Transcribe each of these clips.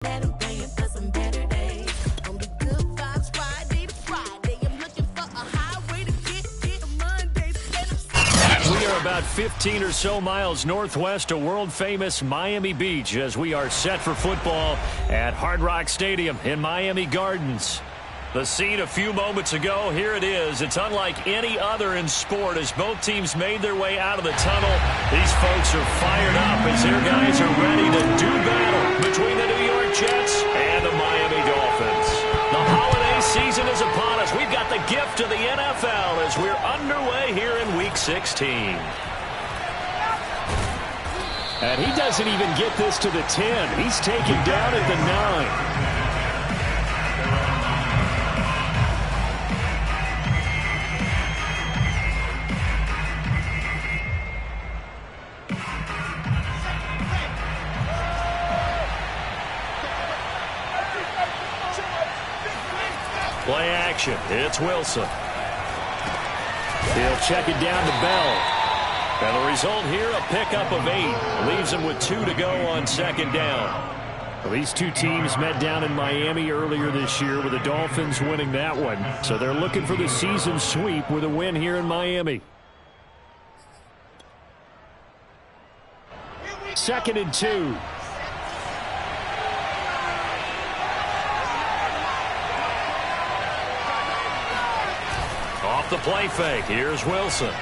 that I'm paying for some better days. On the good vibes Friday to Friday, I'm looking for a highway to get Mondays. We are about 15 or so miles northwest of world-famous Miami Beach as we are set for football at Hard Rock Stadium in Miami Gardens. The scene a few moments ago, here it is. It's unlike any other in sport as both teams made their way out of the tunnel. These folks are fired up as their guys are ready to do battle between the New York Jets and the Miami Dolphins. The holiday season is upon us. We've got the gift of the NFL as we're underway here in Week 16. And he doesn't even get this to the 10. He's taken down at the 9. Play action. It's Wilson. He'll check it down to Bell. And the result here, a pickup of 8. Leaves him with 2 to go on second down. Well, these two teams met down in Miami earlier this year with the Dolphins winning that one. So they're looking for the season sweep with a win here in Miami. 2nd and 2. Off the play fake. Here's Wilson.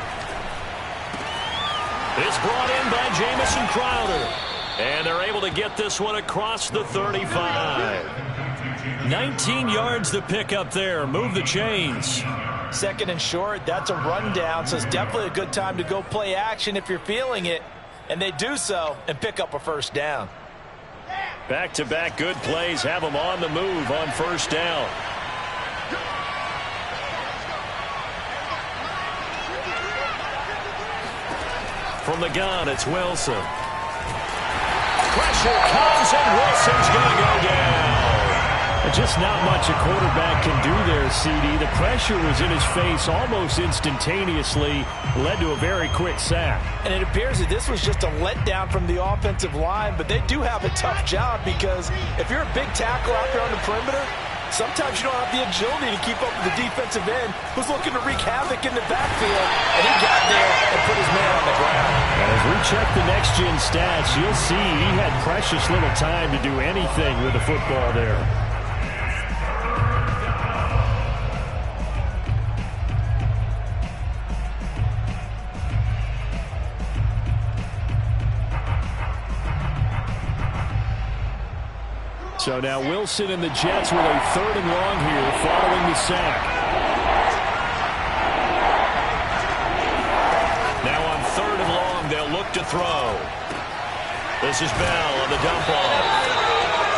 It's brought in by Jamison Crowder. And they're able to get this one across the 35. 19 yards to pick up there. Move the chains. 2nd and short. That's a rundown, so it's definitely a good time to go play action if you're feeling it. And they do so and pick up a first down. Back-to-back good plays have them on the move on first down. From the gun, it's Wilson. Pressure comes, and Wilson's going to go down. Just not much a quarterback can do there, CD. The pressure was in his face almost instantaneously, led to a very quick sack. And it appears that this was just a letdown from the offensive line, but they do have a tough job because if you're a big tackle out there on the perimeter, sometimes you don't have the agility to keep up with the defensive end who's looking to wreak havoc in the backfield, and he got there and put his man on the ground. And as we check the next-gen stats, you'll see he had precious little time to do anything with the football there. So now Wilson and the Jets with a 3rd and long here following the sack. Now on 3rd and long, they'll look to throw. This is Bell on the dump off.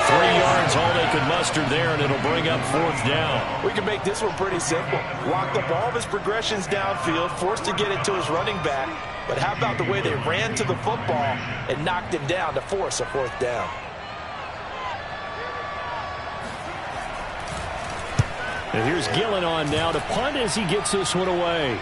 3 yards, all they could muster there, and it'll bring up 4th down. We can make this one pretty simple. Locked up all of his progressions downfield, forced to get it to his running back. But how about the way they ran to the football and knocked him down to force a 4th down? And here's Gillen on now to punt as he gets this one away.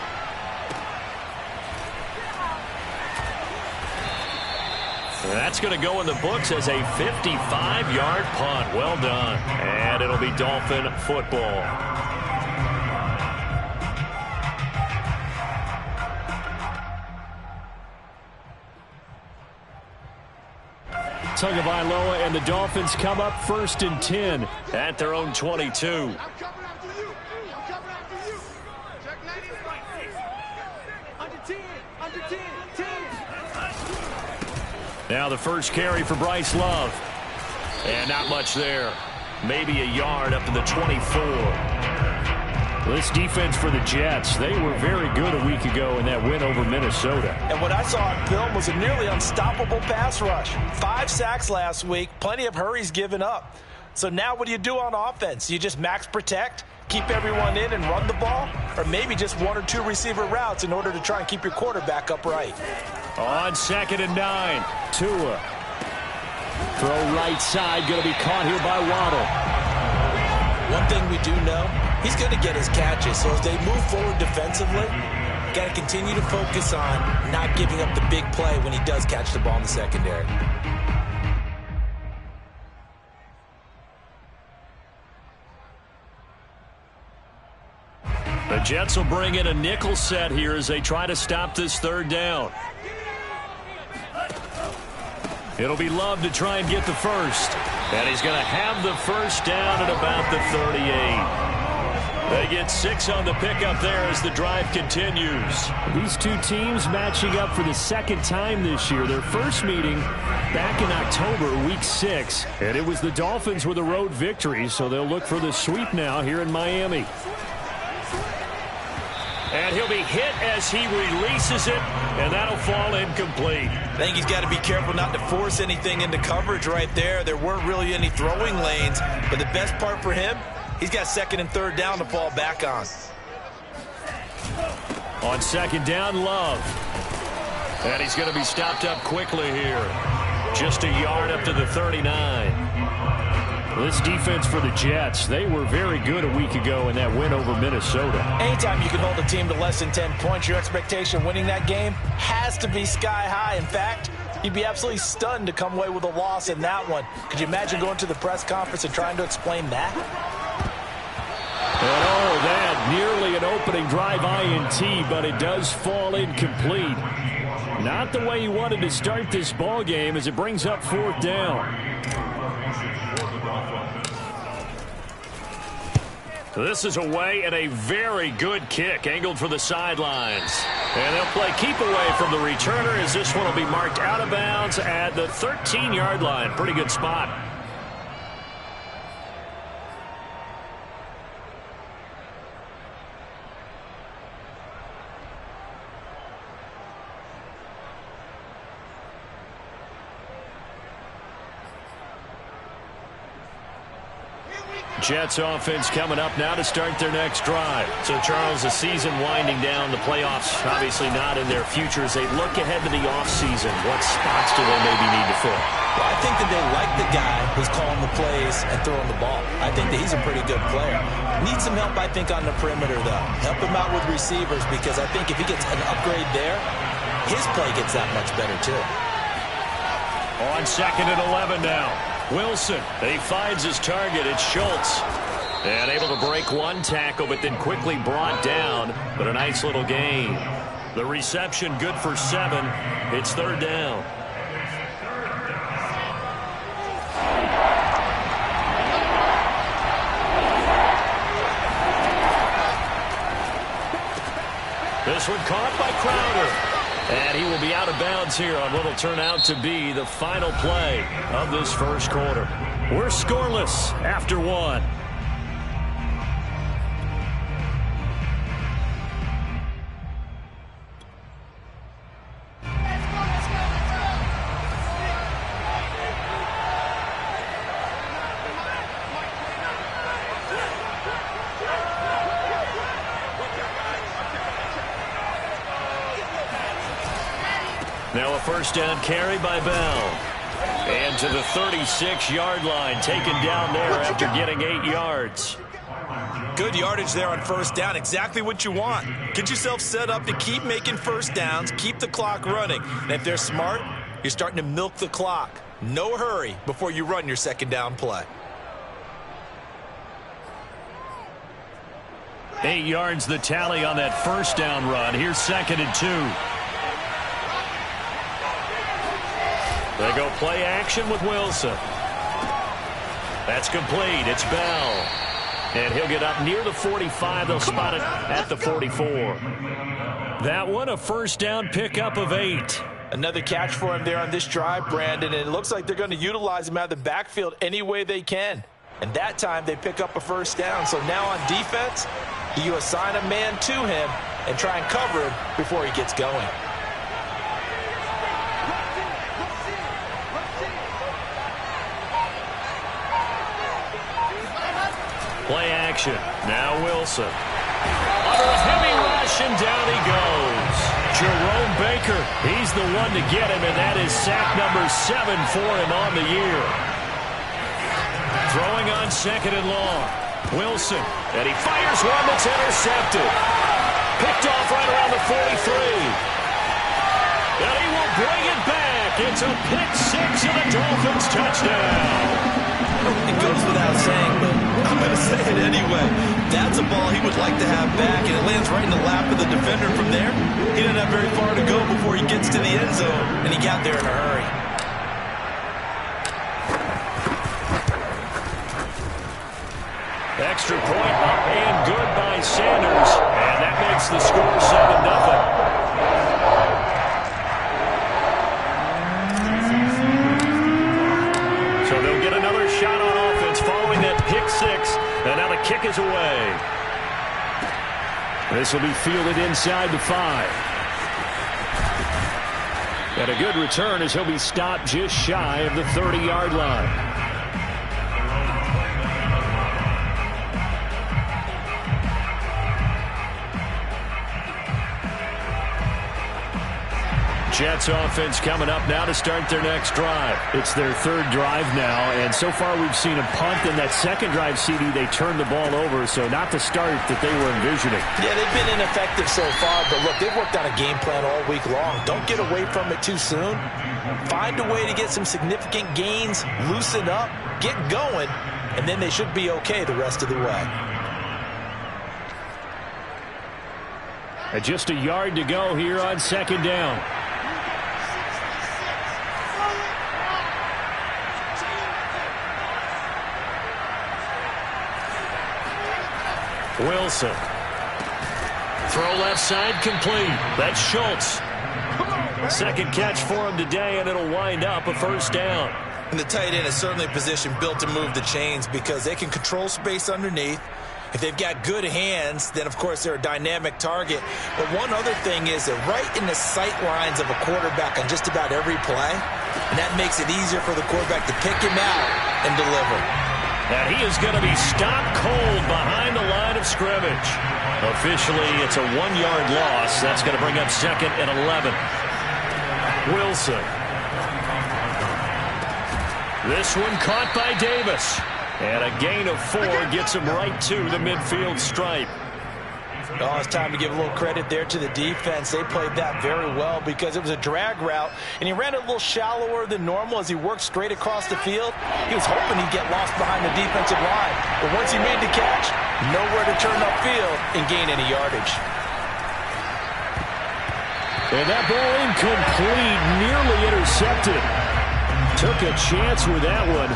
That's going to go in the books as a 55-yard punt. Well done. And it'll be Dolphin football. Tagovailoa and the Dolphins come up 1st and 10 at their own 22. Now the first carry for Bryce Love. And not much there. Maybe a yard up to the 24. This defense for the Jets, they were very good a week ago in that win over Minnesota. And what I saw on film was a nearly unstoppable pass rush. 5 sacks last week, plenty of hurries given up. So now what do you do on offense? You just max protect, keep everyone in and run the ball, or maybe just 1 or 2 receiver routes in order to try and keep your quarterback upright. On 2nd and 9, Tua. Throw right side, going to be caught here by Waddle. One thing we do know, he's going to get his catches. So as they move forward defensively, got to continue to focus on not giving up the big play when he does catch the ball in the secondary. The Jets will bring in a nickel set here as they try to stop this third down. It'll be Love to try and get the first. And he's going to have the first down at about the 38. They get 6 on the pickup there as the drive continues. These two teams matching up for the second time this year. Their first meeting back in October, week 6. And it was the Dolphins with a road victory, so they'll look for the sweep now here in Miami. And he'll be hit as he releases it, and that'll fall incomplete. I think he's got to be careful not to force anything into coverage right there. There weren't really any throwing lanes, but the best part for him, he's got second and third down to fall back on. On second down, Love. And he's going to be stopped up quickly here. Just a yard up to the 39. This defense for the Jets, they were very good a week ago in that win over Minnesota. Anytime you can hold a team to less than 10 points, your expectation winning that game has to be sky high. In fact, you'd be absolutely stunned to come away with a loss in that one. Could you imagine going to the press conference and trying to explain that? And oh, that nearly an opening drive INT, but it does fall incomplete. Not the way you wanted to start this ball game as it brings up fourth down. This is away and a very good kick angled for the sidelines. And they'll play keep away from the returner as this one will be marked out of bounds at the 13-yard line. Pretty good spot. Jets offense coming up now to start their next drive. So, Charles, the season winding down, the playoffs obviously not in their future. As they look ahead to the offseason, what spots do they maybe need to fill? Well, I think that they like the guy who's calling the plays and throwing the ball. I think that he's a pretty good player. Needs some help, I think, on the perimeter, though. Help him out with receivers because I think if he gets an upgrade there, his play gets that much better, too. On second and 11 now. Wilson, he finds his target. It's Schultz. And able to break one tackle, but then quickly brought down. But a nice little gain. The reception good for 7. It's third down. This one caught by Crowder. And he will be out of bounds here on what will turn out to be the final play of this first quarter. We're scoreless after 1. Now a first down carry by Bell. And to the 36-yard line, taken down there after getting 8 yards. Good yardage there on first down. Exactly what you want. Get yourself set up to keep making first downs, keep the clock running. And if they're smart, you're starting to milk the clock. No hurry before you run your second down play. 8 yards the tally on that first down run. Here's second and 2. They go play action with Wilson. That's complete. It's Bell. And he'll get up near the 45. They'll spot it at the 44. That one, a first down pickup of 8. Another catch for him there on this drive, Brandon. And it looks like they're going to utilize him out of the backfield any way they can. And that time they pick up a first down. So now on defense, you assign a man to him and try and cover him before he gets going. Play action. Now Wilson. Under a heavy rush, and down he goes. Jerome Baker, he's the one to get him, and that is sack number 7 for him on the year. Throwing on second and long. Wilson, and he fires one that's intercepted. Picked off right around the 43. And he will bring it back. It's a pick 6 and a Dolphins touchdown. It goes without saying, but I'm going to say it anyway. That's a ball he would like to have back, and it lands right in the lap of the defender from there. He didn't have very far to go before he gets to the end zone, and he got there in a hurry. Extra point up and good by Sanders, and that makes the score 7-0. So they'll get another shot on offense following that pick six, and now the kick is away. This will be fielded inside the 5. And a good return as he'll be stopped just shy of the 30-yard line. Jets offense coming up now to start their next drive. It's their third drive now, and so far we've seen a punt. In that second drive, CD, they turned the ball over, so not the start that they were envisioning. Yeah, they've been ineffective so far, but look, they've worked on a game plan all week long. Don't get away from it too soon. Find a way to get some significant gains, loosen up, get going, and then they should be okay the rest of the way. And just a yard to go here on second down. Wilson. Throw left side complete. That's Schultz. Second catch for him today, and it'll wind up a first down. And the tight end is certainly a position built to move the chains because they can control space underneath. If they've got good hands, then, of course, they're a dynamic target. But one other thing is they're right in the sight lines of a quarterback on just about every play, and that makes it easier for the quarterback to pick him out and deliver. And he is going to be stopped cold behind the line of scrimmage. Officially, it's a 1-yard loss. That's going to bring up second and 11. Wilson. This one caught by Davis. And a gain of 4 gets him right to the midfield stripe. Oh, it's time to give a little credit there to the defense. They played that very well because it was a drag route, and he ran it a little shallower than normal as he worked straight across the field. He was hoping he'd get lost behind the defensive line, but once he made the catch, nowhere to turn upfield and gain any yardage. And that ball incomplete, nearly intercepted. Took a chance with that one.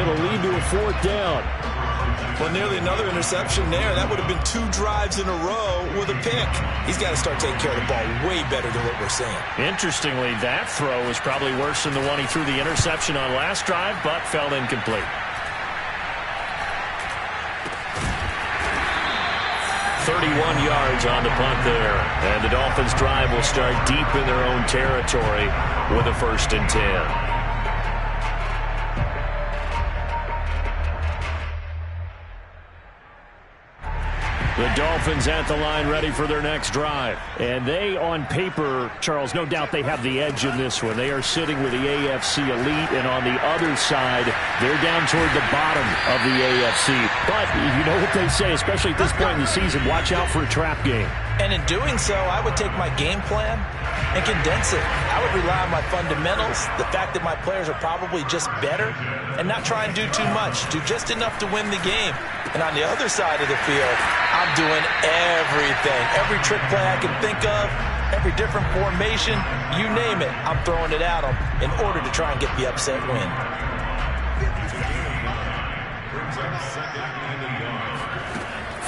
It'll lead to a fourth down. Well, nearly another interception there. That would have been 2 drives in a row with a pick. He's got to start taking care of the ball way better than what we're seeing. Interestingly, that throw was probably worse than the one he threw the interception on last drive, but fell incomplete. 31 yards on the punt there. And the Dolphins' drive will start deep in their own territory with a 1st and 10. The Dolphins at the line ready for their next drive. And they, on paper, Charles, no doubt they have the edge in this one. They are sitting with the AFC elite, and on the other side, they're down toward the bottom of the AFC. But you know what they say, especially at this point in the season, watch out for a trap game. And in doing so, I would take my game plan and condense it. I would rely on my fundamentals, the fact that my players are probably just better, and not try and do too much, do just enough to win the game. And on the other side of the field, I'm doing everything. Every trick play I can think of, every different formation, you name it, I'm throwing it at them in order to try and get the upset win.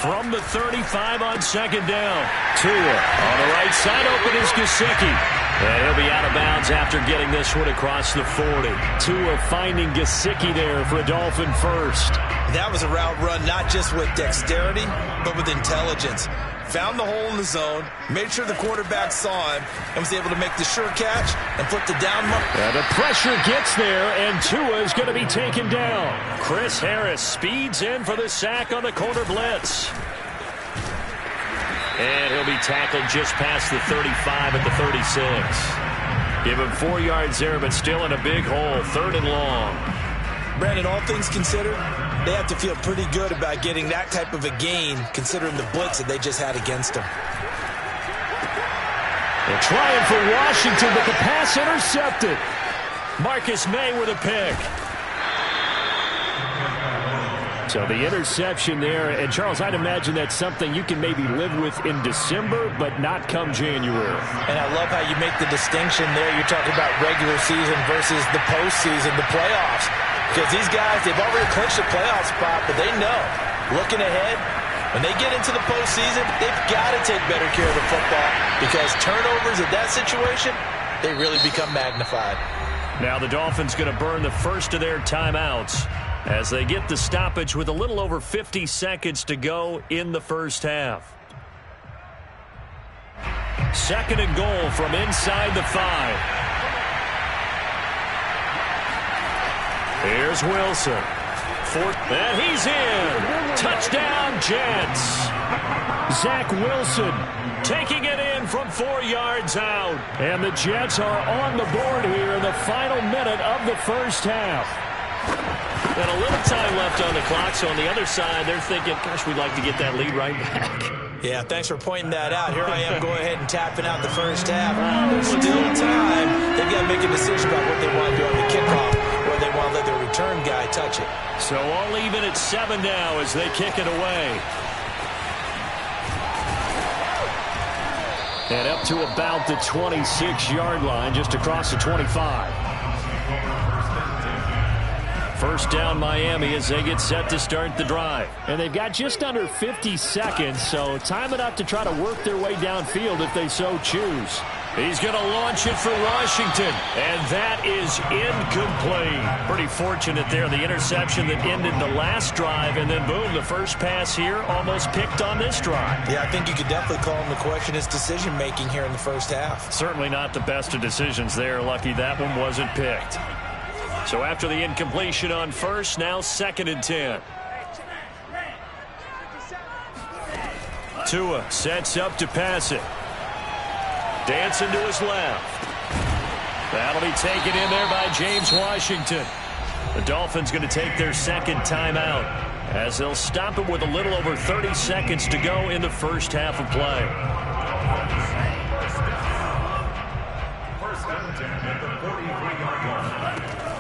From the 35 on second down. Tua on the right side, open is Gesicki. And he'll be out of bounds after getting this one across the 40. Tua finding Gesicki there for a Dolphin first. That was a route run not just with dexterity, but with intelligence. Found the hole in the zone, made sure the quarterback saw him, and was able to make the sure catch and flip the down mark. And the pressure gets there, and Tua is going to be taken down. Chris Harris speeds in for the sack on the corner blitz. And he'll be tackled just past the 35 at the 36. Give him 4 yards there, but still in a big hole, 3rd and long. Brandon, all things considered, they have to feel pretty good about getting that type of a gain, considering the blitz that they just had against them. They're trying for Washington, but the pass intercepted. Marcus May with a pick. So the interception there, and Charles, I'd imagine that's something you can maybe live with in December, but not come January. And I love how you make the distinction there. You're talking about regular season versus the postseason, the playoffs. Because these guys, they've already clinched a playoff spot, but they know, looking ahead, when they get into the postseason, they've got to take better care of the football because turnovers in that situation, they really become magnified. Now the Dolphins going to burn the first of their timeouts as they get the stoppage with a little over 50 seconds to go in the first half. 2nd and goal from inside the 5. Here's Wilson. And he's in. Touchdown, Jets. Zach Wilson taking it in from 4 yards out. And the Jets are on the board here in the final minute of the first half. And a little time left on the clock, so on the other side, they're thinking, gosh, we'd like to get that lead right back. Yeah, thanks for pointing that out. Here I am going ahead and tapping out the first half. There's still time. They've got to make a decision about what they want to do on the kickoff, or they want to let their return guy touch it. So all even at 7 now as they kick it away. And up to about the 26-yard line, just across the 25. First down Miami as they get set to start the drive. And they've got just under 50 seconds, so time enough to try to work their way downfield if they so choose. He's going to launch it for Washington, and that is incomplete. Pretty fortunate there, the interception that ended the last drive, and then boom, the first pass here almost picked on this drive. Yeah, I think you could definitely call him to question his decision-making here in the first half. Certainly not the best of decisions there. Lucky that one wasn't picked. So after the incompletion on first, now 2nd and 10. Tua sets up to pass it. Dancing to his left. That'll be taken in there by James Washington. The Dolphins going to take their 2nd timeout as they'll stop it with a little over 30 seconds to go in the first half of play.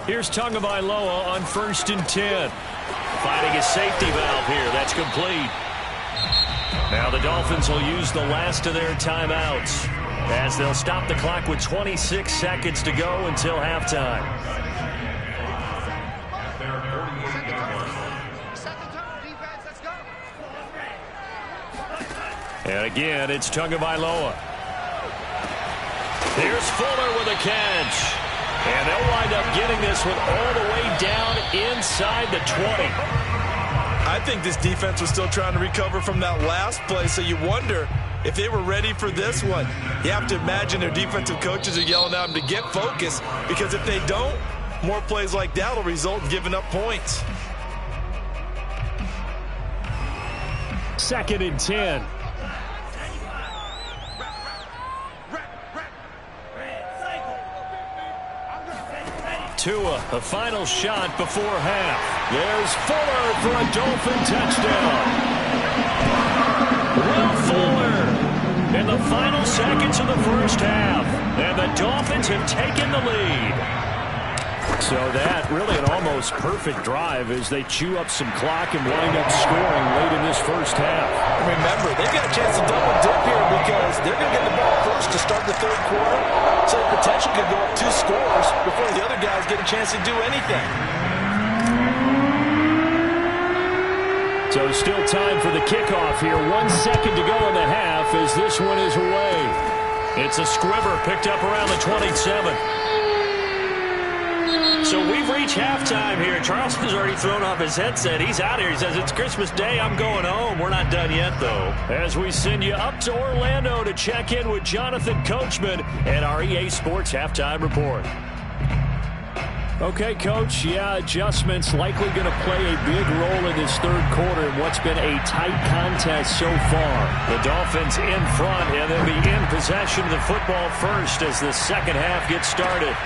Here's Tagovailoa on 1st and 10. Finding a safety valve here. That's complete. Now the Dolphins will use the last of their timeouts as they'll stop the clock with 26 seconds to go until halftime. And again, it's Tagovailoa. Here's Fuller with a catch. And they'll wind up getting this one all the way down inside the 20. I think this defense was still trying to recover from that last play, so you wonder if they were ready for this one. You have to imagine their defensive coaches are yelling at them to get focused, because if they don't, more plays like that will result in giving up points. 2nd and 10. Tua, a final shot before half. There's Fuller for a Dolphin touchdown. Will Fuller in the final seconds of the first half. And the Dolphins have taken the lead. So that really an almost perfect drive as they chew up some clock and wind up scoring late in this first half. Remember, they've got a chance to double dip here because they're going to get the ball first to start the 3rd quarter. So the potential could go up 2 scores before the other guys get a chance to do anything. So still time for the kickoff here. 1 second to go in the half as this one is away. It's a squibber picked up around the 27. So we've reached halftime here. Charleston's already thrown off his headset. He's out here. He says, it's Christmas Day. I'm going home. We're not done yet, though. As we send you up to Orlando to check in with Jonathan Coachman and our EA Sports Halftime Report. Okay, Coach. Yeah, adjustments likely going to play a big role in this 3rd quarter in what's been a tight contest so far. The Dolphins in front, and they'll be in possession of the football first as the 2nd half gets started.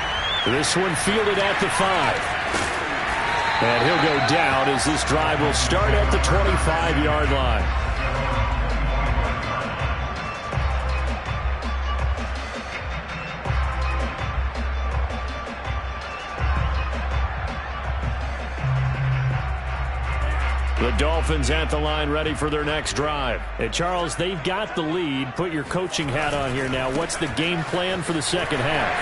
This one fielded at the 5. And he'll go down as this drive will start at the 25-yard line. The Dolphins at the line ready for their next drive. And Charles, they've got the lead. Put your coaching hat on here now. What's the game plan for the second half?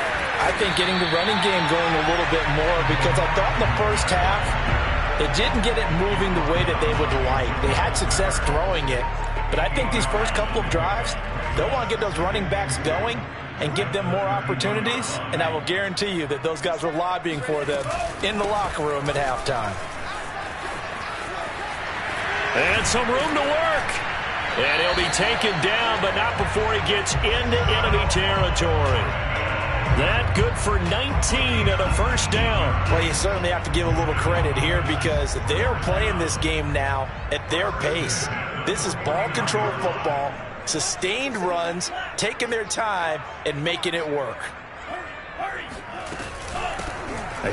I think getting the running game going a little bit more, because I thought in the first half they didn't get it moving the way that they would like. They had success throwing it, but I think these first couple of drives, they'll want to get those running backs going and give them more opportunities, and I will guarantee you that those guys were lobbying for them in the locker room at halftime. And some room to work. And he'll be taken down, but not before he gets into enemy territory. That good for 19 and a first down. Well, you certainly have to give a little credit here, because they're playing this game now at their pace. This is ball control football, sustained runs, taking their time and making it work.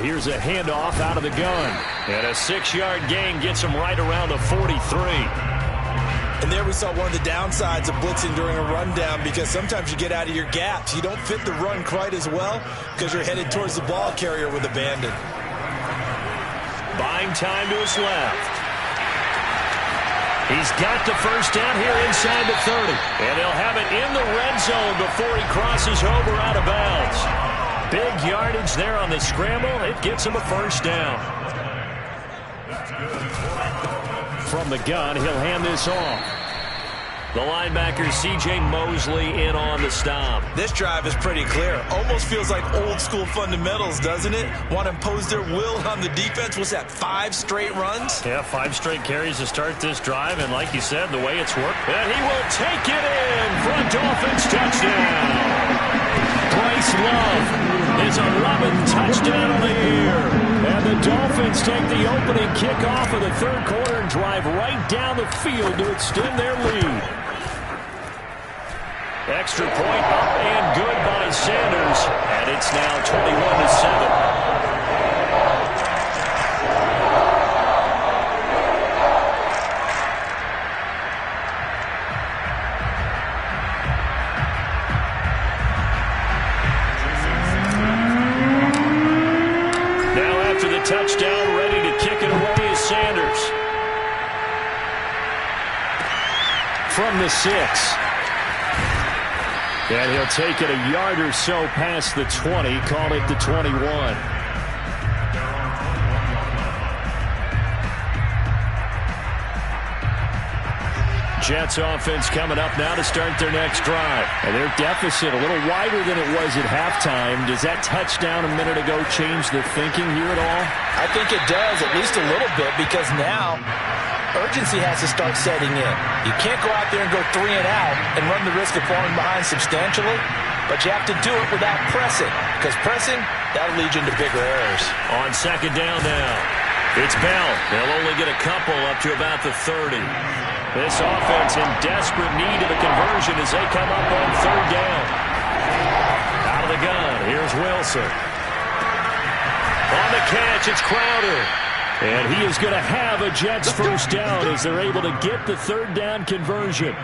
Here's a handoff out of the gun. And a 6-yard gain gets him right around the 43. And there we saw one of the downsides of blitzing during a rundown, because sometimes you get out of your gaps. You don't fit the run quite as well because you're headed towards the ball carrier with abandon. Buying time to his left. He's got the first down here inside the 30. And he'll have it in the red zone before he crosses over out of bounds. Big yardage there on the scramble. It gets him a first down. From the gun, he'll hand this off. The linebacker, C.J. Mosley, in on the stop. This drive is pretty clear. Almost feels like old school fundamentals, doesn't it? Want to impose their will on the defense. What's that, 5 straight runs? Yeah, 5 straight carries to start this drive. And like you said, the way it's worked. And he will take it in for a Dolphins touchdown. Bryce Love, his 11th touchdown of the year. And the Dolphins take the opening kickoff of the third quarter and drive right down the field to extend their lead. Extra point up and good by Sanders. And it's now 21-7. Touchdown, ready to kick it away is Sanders. From the 6. And he'll take it a yard or so past the 20, call it the 21. Jets offense coming up now to start their next drive. And their deficit a little wider than it was at halftime. Does that touchdown a minute ago change the thinking here at all? I think it does, at least a little bit, because now urgency has to start setting in. You can't go out there and go 3 and out and run the risk of falling behind substantially, but you have to do it without pressing, because pressing, that'll lead you into bigger errors. On second down now, it's Bell. They'll only get a couple up to about the 30. This offense in desperate need of a conversion as they come up on third down. Out of the gun, here's Wilson. On the catch, it's Crowder. And he is going to have a Jets first down as they're able to get the third down conversion.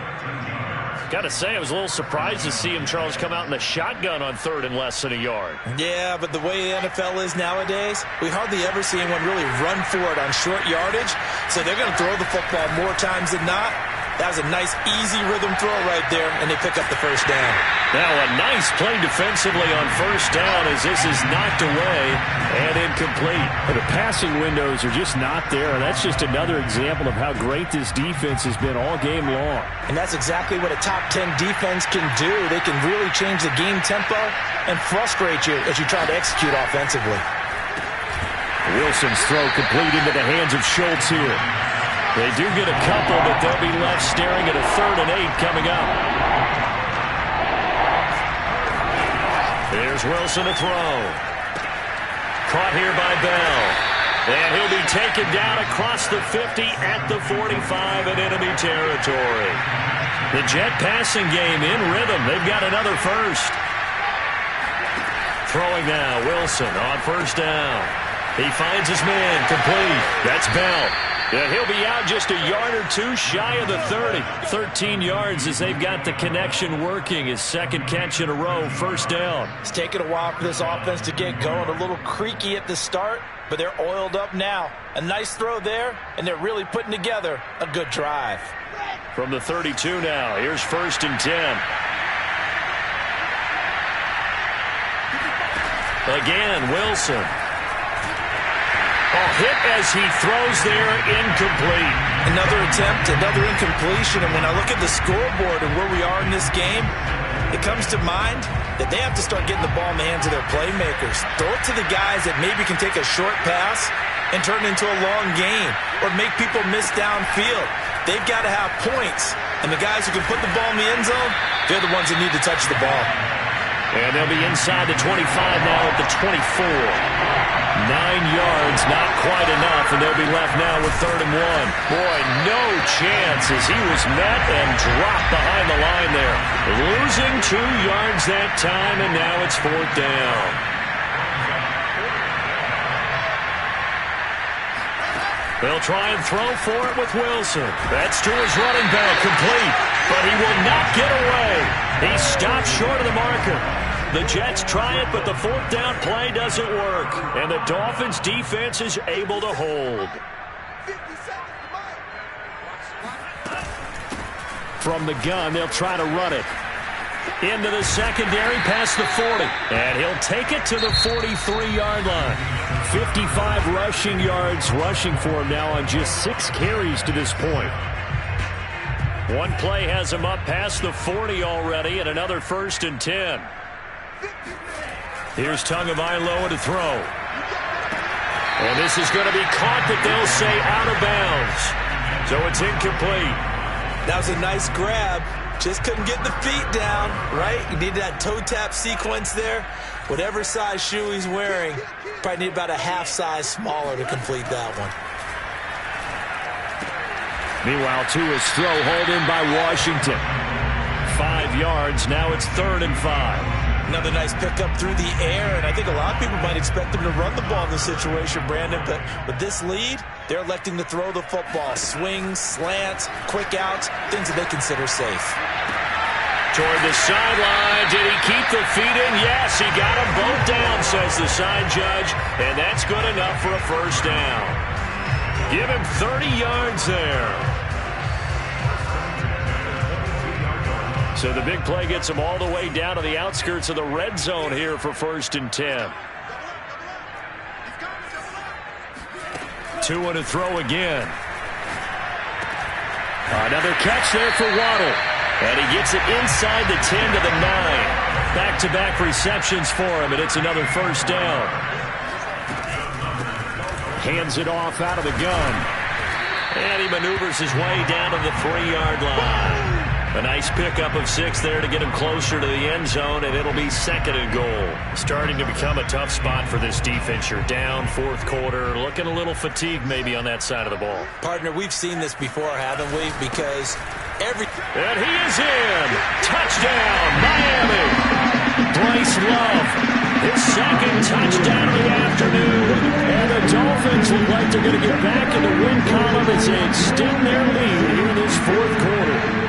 Got to say, I was a little surprised to see him, Charles, come out in the shotgun on third and less than a yard. Yeah, but the way the NFL is nowadays, we hardly ever see anyone really run for it on short yardage. So they're going to throw the football more times than not. That was a nice, easy rhythm throw right there, and they pick up the first down. Now a nice play defensively on first down as this is knocked away and incomplete. The passing windows are just not there, and that's just another example of how great this defense has been all game long. And that's exactly what a top 10 defense can do. They can really change the game tempo and frustrate you as you try to execute offensively. Wilson's throw complete into the hands of Schultz here. They do get a couple, but they'll be left staring at a 3rd and 8 coming up. There's Wilson to throw. Caught here by Bell. And he'll be taken down across the 50 at the 45 in enemy territory. The Jet passing game in rhythm. They've got another first. Throwing now, Wilson on first down. He finds his man, complete. That's Bell. Yeah, he'll be out just a yard or two shy of the 30. 13 yards as they've got the connection working. His second catch in a row, first down. It's taken a while for this offense to get going. A little creaky at the start, but they're oiled up now. A nice throw there, and they're really putting together a good drive. From the 32 now, here's first and 10. Again, Wilson. Hit as he throws there, incomplete. Another attempt, another incompletion, and when I look at the scoreboard and where we are in this game, it comes to mind that they have to start getting the ball in the hands of their playmakers. Throw it to the guys that maybe can take a short pass and turn it into a long gain or make people miss downfield. They've got to have points, and the guys who can put the ball in the end zone, they're the ones that need to touch the ball. And they'll be inside the 25 now at the 24. 9 yards, not quite enough, and they'll be left now with 3rd and 1. Boy, no chance as he was met and dropped behind the line there. Losing 2 yards that time, and now it's 4th down. They'll try and throw for it with Wilson. That's to his running back, complete, but he will not get away. He stopped short of the marker. The Jets try it, but the 4th down play doesn't work. And the Dolphins' defense is able to hold. From the gun, they'll try to run it. Into the secondary, past the 40. And he'll take it to the 43-yard line. 55 rushing yards rushing for him now on just 6 carries to this point. One play has him up past the 40 already, and another 1st and 10. Here's Tagovailoa to throw. And this is going to be caught, but they'll say out of bounds. So it's incomplete. That was a nice grab. Just couldn't get the feet down, right? You need that toe tap sequence there. Whatever size shoe he's wearing, probably need about a half size smaller to complete that one. Meanwhile, Tua's throw hauled in by Washington. 5 yards, now it's 3rd and 5. Another nice pickup through the air, and I think a lot of people might expect them to run the ball in this situation, Brandon, but with this lead, they're electing to throw the football. Swings, slants, quick outs, things that they consider safe. Toward the sideline, did he keep the feet in? Yes, he got them both down, says the side judge, and that's good enough for a 1st down. Give him 30 yards there. So the big play gets him all the way down to the outskirts of the red zone here for 1st and 10. Tua to throw again. Another catch there for Waddle. And he gets it inside the 10 to the 9. Back-to-back receptions for him, and it's another 1st down. Hands it off out of the gun. And he maneuvers his way down to the 3-yard line. A nice pickup of 6 there to get him closer to the end zone, and it'll be 2nd and goal. Starting to become a tough spot for this defense. You're down 4th quarter, looking a little fatigued maybe on that side of the ball. Partner, we've seen this before, haven't we? Because And he is in. Touchdown, Miami. Bryce Love, his 2nd touchdown of the afternoon. And the Dolphins look like they're going to get back in the win column as they extend their lead here in this 4th quarter.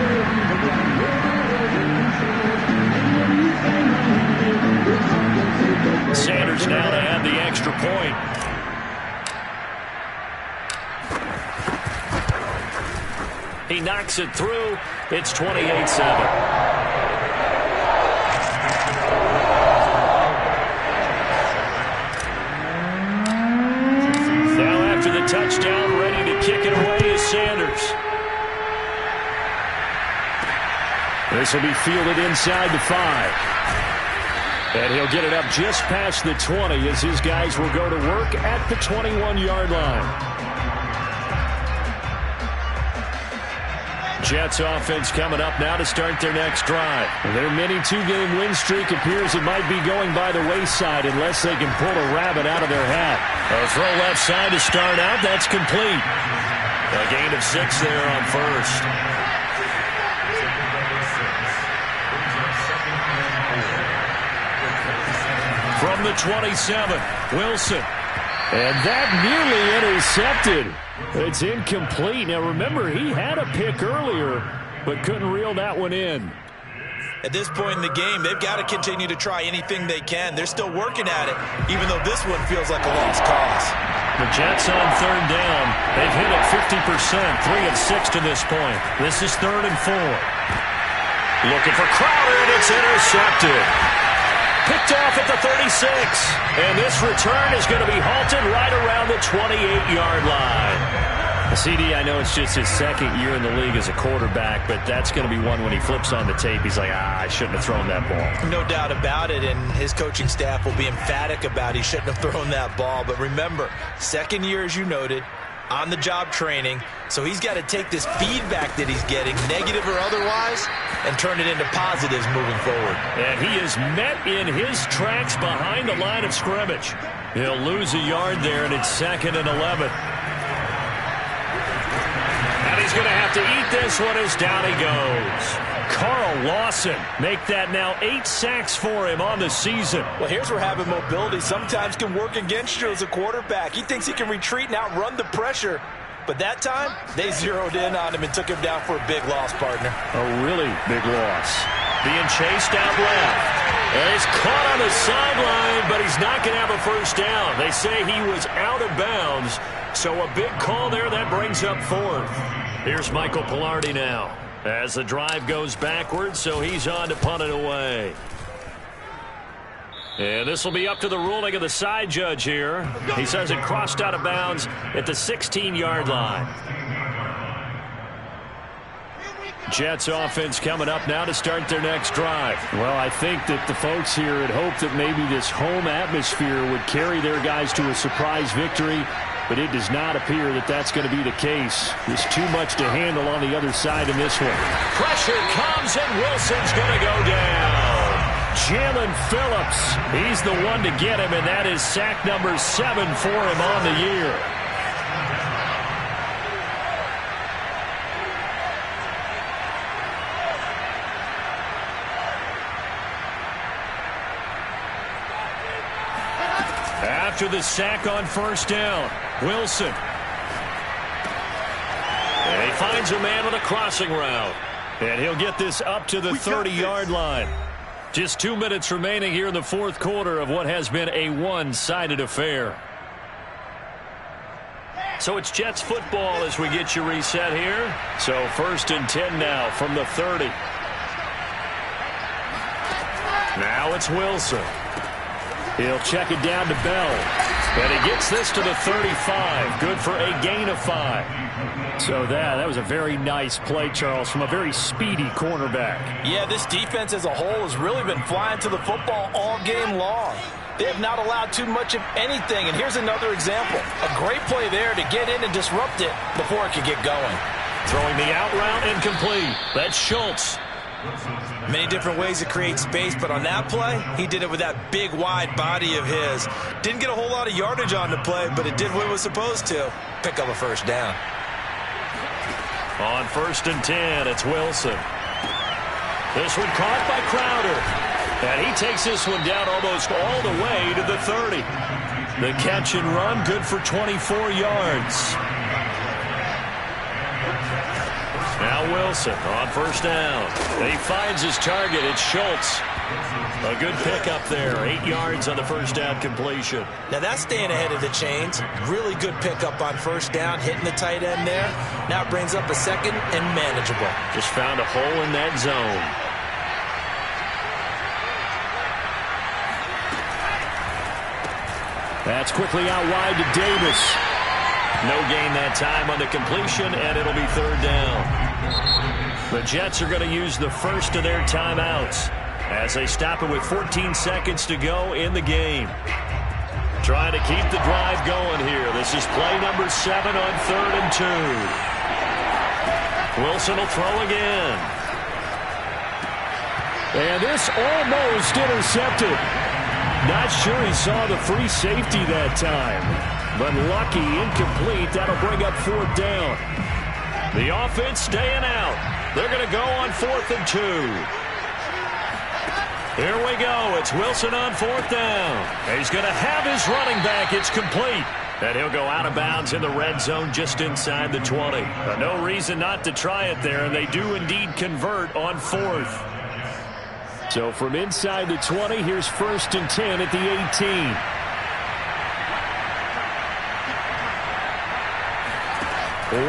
Sanders now to add the extra point. He knocks it through. It's 28-7. Now after the touchdown, ready to kick it away is Sanders. This will be fielded inside the 5. And he'll get it up just past the 20 as his guys will go to work at the 21-yard line. Jets offense coming up now to start their next drive. Their mini 2-game win streak appears it might be going by the wayside unless they can pull a rabbit out of their hat. A throw left side to start out. That's complete. A gain of 6 there on 1st. From the 27, Wilson. And that nearly intercepted. It's incomplete. Now, remember, he had a pick earlier, but couldn't reel that one in. At this point in the game, they've got to continue to try anything they can. They're still working at it, even though this one feels like a lost cause. The Jets on third down. They've hit it 50%, 3 of 6 to this point. This is 3rd and 4. Looking for Crowder, and it's intercepted. Picked off at the 36. And this return is going to be halted right around the 28-yard line. CD, I know it's just his second year in the league as a quarterback, but that's going to be one when he flips on the tape, he's like, I shouldn't have thrown that ball. No doubt about it, and his coaching staff will be emphatic about he shouldn't have thrown that ball. But remember, second year, as you noted, on-the-job training, so he's got to take this feedback that he's getting, negative or otherwise, and turn it into positives moving forward. And he is met in his tracks behind the line of scrimmage. He'll lose a yard there, and it's 2nd and 11. He's going to have to eat this one as down he goes. Carl Lawson make that now 8 sacks for him on the season. Well, here's where having mobility sometimes can work against you as a quarterback. He thinks he can retreat and outrun the pressure. But that time, they zeroed in on him and took him down for a big loss, partner. A really big loss. Being chased out left. And he's caught on the sideline, but he's not going to have a first down. They say he was out of bounds. So a big call there that brings up 4th. Here's Michael Palardy now as the drive goes backwards, so he's on to punt it away. And this will be up to the ruling of the side judge here. He says it crossed out of bounds at the 16-yard line. Jets offense coming up now to start their next drive. Well, I think that the folks here had hoped that maybe this home atmosphere would carry their guys to a surprise victory. But it does not appear that that's going to be the case. There's too much to handle on the other side in this one. Pressure comes, and Wilson's going to go down. Jalen Phillips, he's the one to get him, and that is sack number 7 for him on the year. After the sack on first down, Wilson. And he finds a man with a crossing route. And he'll get this up to the 30-yard line. Just 2 minutes remaining here in the fourth quarter of what has been a one-sided affair. So it's Jets football as we get you reset here. So 1st and 10 now from the 30. Now it's Wilson. He'll check it down to Bell. And he gets this to the 35. Good for a gain of 5. So that was a very nice play, Charles, from a very speedy cornerback. Yeah, this defense as a whole has really been flying to the football all game long. They have not allowed too much of anything. And here's another example. A great play there to get in and disrupt it before it could get going. Throwing the out route incomplete. That's Schultz. Many different ways to create space, but on that play, he did it with that big, wide body of his. Didn't get a whole lot of yardage on the play, but it did what it was supposed to. Pick up a first down. On 1st and 10, it's Wilson. This one caught by Crowder. And he takes this one down almost all the way to the 30. The catch and run, good for 24 yards. Now Wilson on first down. And he finds his target. It's Schultz. A good pickup there. 8 yards on the first down completion. Now that's staying ahead of the chains. Really good pickup on first down, hitting the tight end there. Now it brings up a second and manageable. Just found a hole in that zone. That's quickly out wide to Davis. No gain that time on the completion, and it'll be 3rd down. The Jets are going to use the first of their timeouts as they stop it with 14 seconds to go in the game. Trying to keep the drive going here. This is play number 7 on 3rd and 2. Wilson will throw again. And this almost intercepted. Not sure he saw the free safety that time. But lucky, incomplete. That'll bring up 4th down. The offense staying out. They're going to go on 4th and 2. Here we go. It's Wilson on 4th down. He's going to have his running back. It's complete. And he'll go out of bounds in the red zone just inside the 20. No reason not to try it there, and they do indeed convert on 4th. So from inside the 20, here's 1st and 10 at the 18.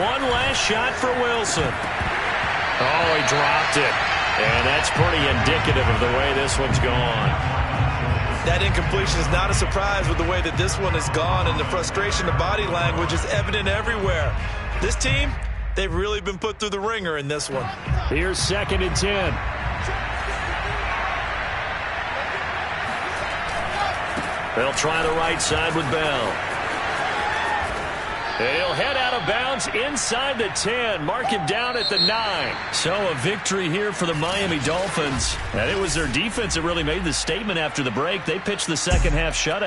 One last shot for Wilson. Oh, he dropped it. And that's pretty indicative of the way this one's gone. That incompletion is not a surprise with the way that this one has gone, and the frustration, the body language is evident everywhere. This team, they've really been put through the ringer in this one. Here's 2nd and 10. They'll try the right side with Bell. He'll head out of bounds inside the 10. Mark him down at the 9. So a victory here for the Miami Dolphins. And it was their defense that really made the statement after the break. They pitched the second half shutout.